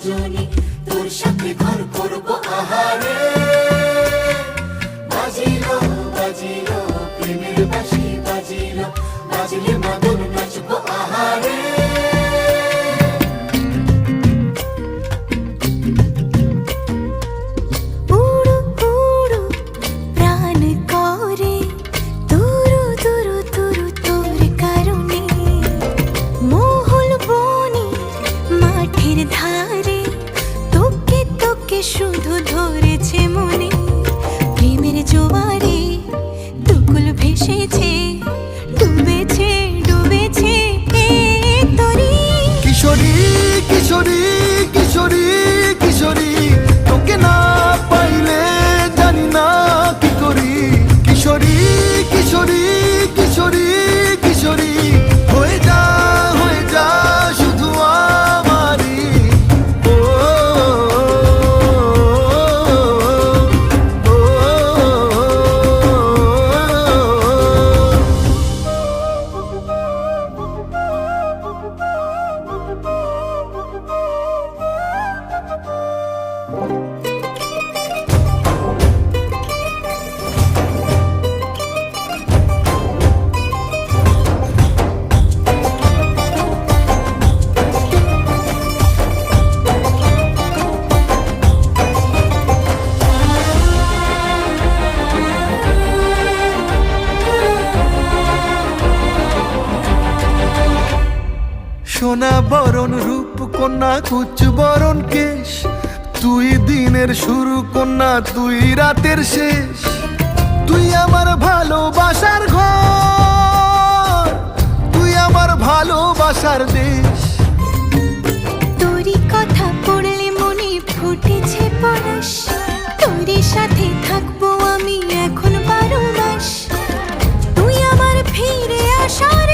দুজনে তোর সাথে ঘর করবো আহারে। বাজিলো বাজিলো প্রেমের বাঁশি বাজিলো, বাজলে মদন নাচবো আহারে। উড়ু উড়ু প্রাণ করে তুরু তুরু তুরু তোর কারণে, মহল বনে মাঠের ধারে তোকে তোকে শুধু ধরেছে মনে। প্রেমের জোয়ারে দুকুল ভেসেছে, ডুবেছে ডুবেছে এ তরি। কিশোরী কিশোরী কিশোরী কিশোরী, তোকে না পাইলে জানি না কি করি। কিশোরী কিশোরী কিশোরী কিশোরী, হয়ে যা শুধু আমারই। ও, ও, ও, সোনা বরণ রূপ কন্যা কুচ বরণ কেশ, তুই দিনের শুরু কন্যা তুই রাতের শেষ। তুই আমার ভালোবাসার ঘর, তুই আমার ভালোবাসার দেশ। তোরই কথা পড়লে মনে ফুটেছে পরশ, তোরই সাথে থাকবো আমি এখন 12 মাস। তুই আমার ফিরে আসার